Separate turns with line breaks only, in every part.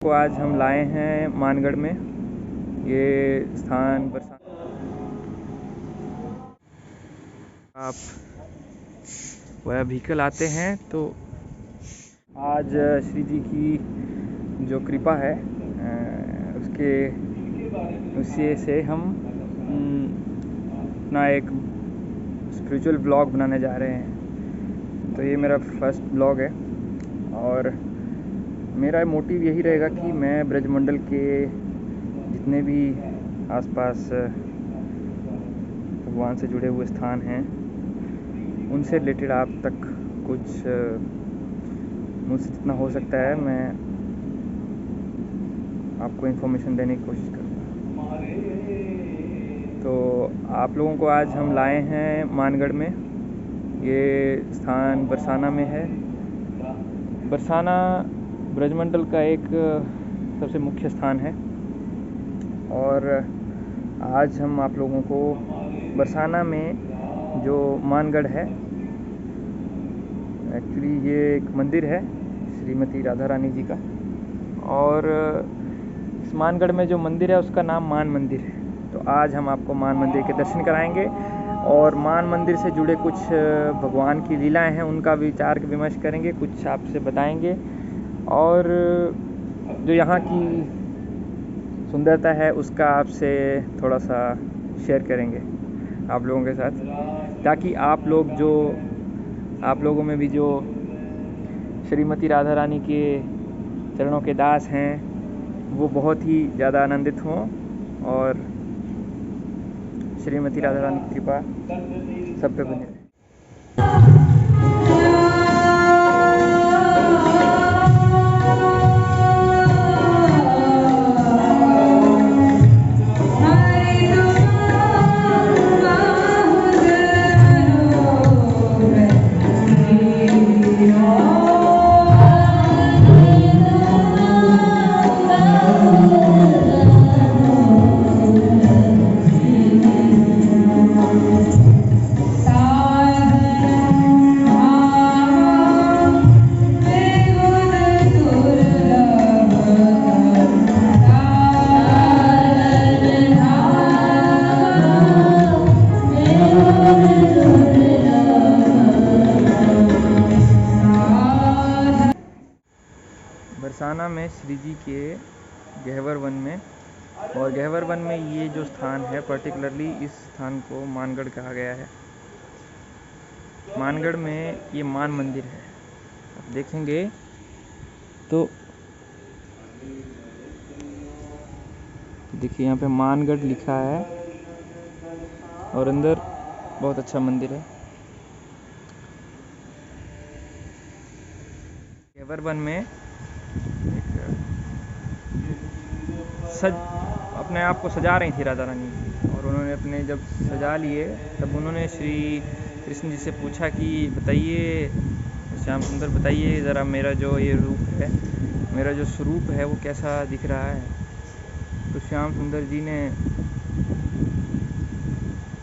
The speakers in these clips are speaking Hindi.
को आज हम लाए हैं मानगढ़ में। ये स्थान बरसाना, आप वह व्हीकल आते हैं तो आज श्री जी की जो कृपा है उससे से हम अपना एक स्पिरिचुअल ब्लॉग बनाने जा रहे हैं। तो ये मेरा फर्स्ट ब्लॉग है और मेरा मोटिव यही रहेगा कि मैं ब्रजमंडल के जितने भी आसपास भगवान से जुड़े हुए स्थान हैं उनसे रिलेटेड आप तक कुछ मुझसे जितना हो सकता है मैं आपको इन्फॉर्मेशन देने की कोशिश करूँगा। तो आप लोगों को आज हम लाए हैं मानगढ़ में। ये स्थान बरसाना में है। बरसाना ब्रजमंडल का एक सबसे मुख्य स्थान है और आज हम आप लोगों को बरसाना में जो मानगढ़ है, एक्चुअली ये एक मंदिर है श्रीमती राधा रानी जी का, और इस मानगढ़ में जो मंदिर है उसका नाम मान मंदिर है। तो आज हम आपको मान मंदिर के दर्शन कराएंगे और मान मंदिर से जुड़े कुछ भगवान की लीलाएं हैं उनका विचार विमर्श करेंगे, कुछ आपसे बताएंगे और जो यहाँ की सुंदरता है उसका आपसे थोड़ा सा शेयर करेंगे आप लोगों के साथ, ताकि आप लोगों में भी जो श्रीमती राधा रानी के चरणों के दास हैं वो बहुत ही ज़्यादा आनंदित हों और श्रीमती राधा रानी की कृपा सब पे बनी रहे। बरसाना में श्री जी के गहवर वन में, और गहवर वन में ये जो स्थान है पर्टिकुलरली इस स्थान को मानगढ़ कहा गया है। मानगढ़ में ये मान मंदिर है, आप देखेंगे तो देखिए यहाँ पे मानगढ़ लिखा है और अंदर बहुत अच्छा मंदिर है। गहवर वन में अपने आप को सजा रही थी राधा रानी, और उन्होंने अपने जब सजा लिए तब उन्होंने श्री कृष्ण जी से पूछा कि बताइए श्याम सुंदर, बताइए ज़रा मेरा जो ये रूप है, मेरा जो स्वरूप है वो कैसा दिख रहा है। तो श्याम सुंदर जी ने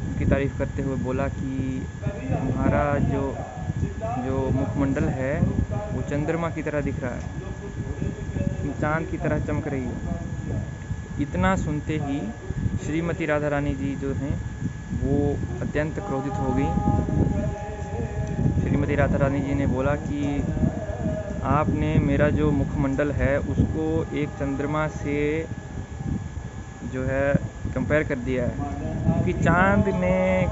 उनकी तारीफ़ करते हुए बोला कि तुम्हारा जो मुखमंडल है वो चंद्रमा की तरह दिख रहा है, तुम चाँद की तरह चमक रही हो। इतना सुनते ही श्रीमती राधा रानी जी जो हैं वो अत्यंत क्रोधित हो गई। श्रीमती राधा रानी जी ने बोला कि आपने मेरा जो मुखमंडल है उसको एक चंद्रमा से जो है कंपेयर कर दिया है, क्योंकि चांद में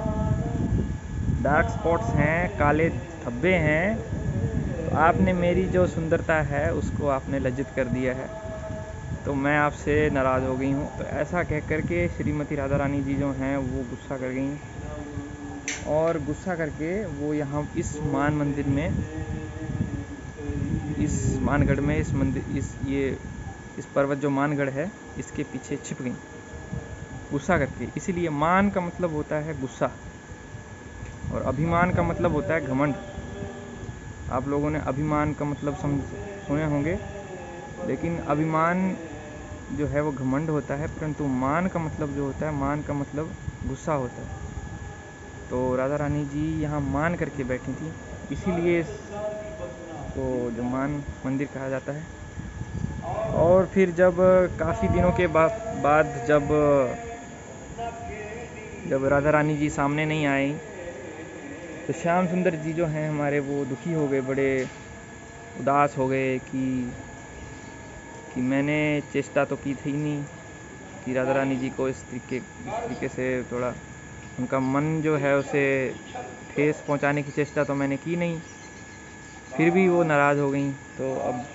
डार्क स्पॉट्स हैं, काले धब्बे हैं, तो आपने मेरी जो सुंदरता है उसको आपने लज्जित कर दिया है, तो मैं आपसे नाराज़ हो गई हूँ। तो ऐसा कह कर के श्रीमती राधा रानी जी जो हैं वो गुस्सा कर गई, और गुस्सा करके वो यहाँ इस मान मंदिर में, इस मानगढ़ में, इस मंदिर इस पर्वत जो मानगढ़ है इसके पीछे छिप गई गुस्सा करके। इसीलिए मान का मतलब होता है गुस्सा और अभिमान का मतलब होता है घमंड। आप लोगों ने अभिमान का मतलब सुने होंगे, लेकिन अभिमान जो है वो घमंड होता है, परंतु मान का मतलब जो होता है, मान का मतलब गुस्सा होता है। तो राधा रानी जी यहाँ मान करके बैठी थी, इसीलिए इसको जो मान मंदिर कहा जाता है। और फिर जब काफ़ी दिनों के बाद जब राधा रानी जी सामने नहीं आई तो श्याम सुंदर जी जो हैं हमारे वो दुखी हो गए, बड़े उदास हो गए कि मैंने चेष्टा तो की थी नहीं कि राधा रानी जी को इस तरीके से थोड़ा उनका मन जो है उसे ठेस पहुंचाने की चेष्टा तो मैंने की नहीं, फिर भी वो नाराज़ हो गई। तो अब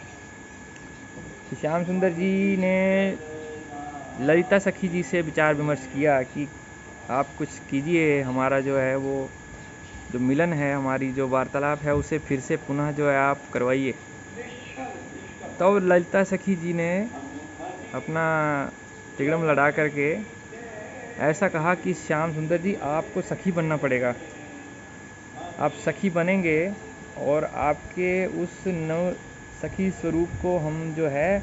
श्याम सुंदर जी ने ललिता सखी जी से विचार विमर्श किया कि आप कुछ कीजिए, हमारा जो है वो जो मिलन है, हमारी जो वार्तालाप है उसे फिर से पुनः जो है आप करवाइए। तो ललिता सखी जी ने अपना तिगड़म लड़ा करके ऐसा कहा कि श्याम सुंदर जी आपको सखी बनना पड़ेगा, आप सखी बनेंगे और आपके उस नव सखी स्वरूप को हम जो है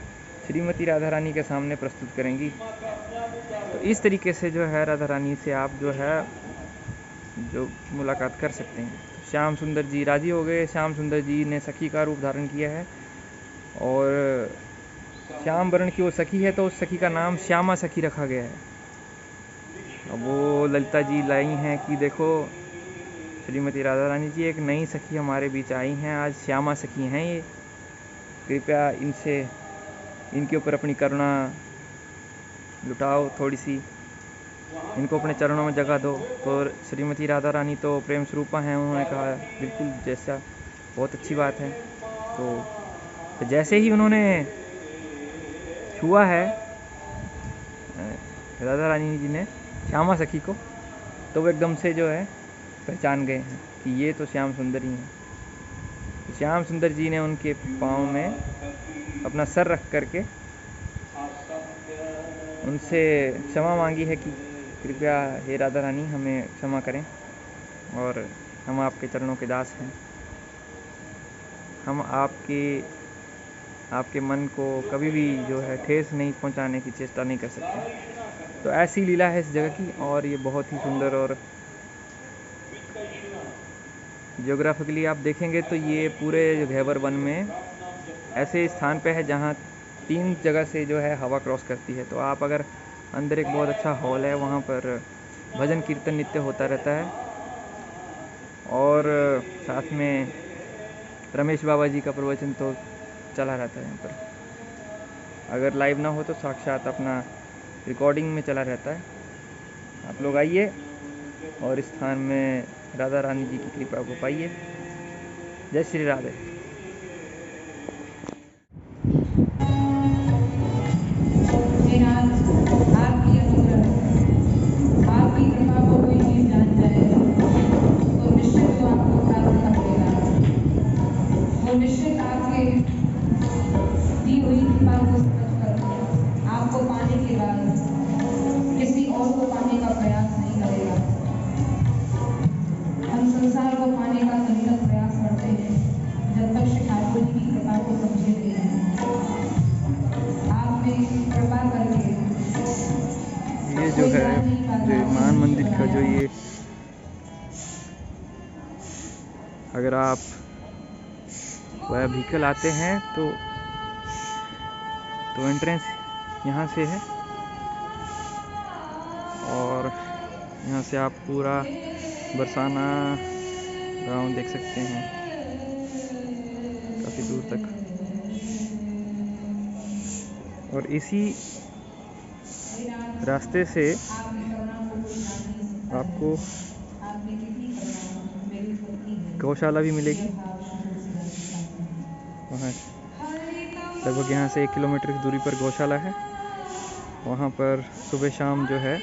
श्रीमती राधा रानी के सामने प्रस्तुत करेंगी। तो इस तरीके से जो है राधा रानी से आप जो है जो मुलाकात कर सकते हैं। तो श्याम सुंदर जी राजी हो गए। श्याम सुंदर जी ने सखी का रूप धारण किया है और श्याम वर्ण की वो सखी है तो उस सखी का नाम श्यामा सखी रखा गया है। अब वो ललिता जी लाई हैं कि देखो श्रीमती राधा रानी जी एक नई सखी हमारे बीच आई हैं, आज श्यामा सखी हैं ये, कृपया इनके ऊपर अपनी करुणा लुटाओ, थोड़ी सी इनको अपने चरणों में जगह दो। तो श्रीमती राधा रानी तो प्रेम स्वरूपा हैं, उन्होंने कहा बिल्कुल, जैसा बहुत अच्छी बात है। तो जैसे ही उन्होंने छुआ है राधा रानी जी ने श्यामा सखी को, तो वो एकदम से जो है पहचान गए हैं कि ये तो श्याम सुंदर ही हैं। श्याम सुंदर जी ने उनके पाँव में अपना सर रख करके उनसे क्षमा मांगी है कि कृपया हे राधा रानी हमें क्षमा करें और हम आपके चरणों के दास हैं, हम आपके मन को कभी भी जो है ठेस नहीं पहुंचाने की चेष्टा नहीं कर सकते। तो ऐसी लीला है इस जगह की और ये बहुत ही सुंदर, और जियोग्राफिकली आप देखेंगे तो ये पूरे घेवर वन में ऐसे स्थान पे है जहाँ 3 जगह से जो है हवा क्रॉस करती है। तो आप अगर अंदर एक बहुत अच्छा हॉल है, वहाँ पर भजन कीर्तन नित्य होता रहता है और साथ में रमेश बाबा जी का प्रवचन तो चला रहता है यहाँ पर। अगर लाइव ना हो तो साक्षात अपना रिकॉर्डिंग में चला रहता है। आप लोग आइए और इस स्थान में राधा रानी जी की कृपा को पाइए। जय श्री राधे।
आपकी अनुग्रह, आपकी कृपा को कोई जीव जान जाए तो निश्चित वो आपको प्राप्त कर लेगा। वो निश्चित आपके दी हुई कृपा को समझकर आपको पाने के बाद किसी और को पाने का प्रयास नहीं करेगा। हम संसार को पाने का तभी तक प्रयास करते हैं जब तक श्री ठाकुर जी की कृपा को समझे नहीं हैं। आपने कृपा करके
ये जो है जो मान मंदिर का जो ये, अगर आप वह व्हीकल आते हैं तो एंट्रेंस यहाँ से है और यहाँ से आप पूरा बरसाना गांव देख सकते हैं काफ़ी दूर तक। और इसी रास्ते से आपको गौशाला भी मिलेगी। वहाँ लगभग यहाँ से 1 किलोमीटर की दूरी पर गौशाला है। वहाँ पर सुबह शाम जो है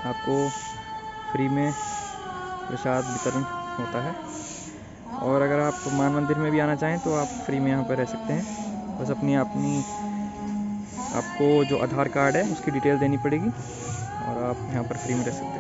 आपको फ्री में प्रसाद वितरण होता है। और अगर आप मान मंदिर में भी आना चाहें तो आप फ्री में यहाँ पर रह सकते हैं। बस अपनी आपको जो आधार कार्ड है उसकी डिटेल देनी पड़ेगी और आप यहाँ पर फ्री में रह सकते हैं।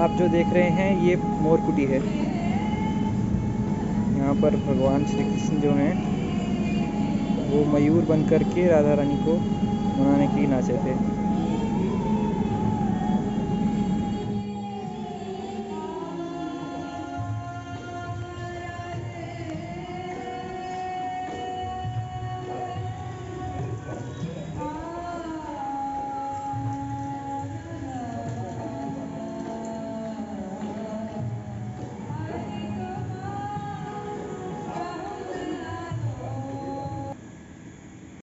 आप जो देख रहे हैं ये मोरकुटी है। यहाँ पर भगवान श्री कृष्ण जो हैं वो मयूर बन कर के राधा रानी को मनाने के लिए नाचे थे।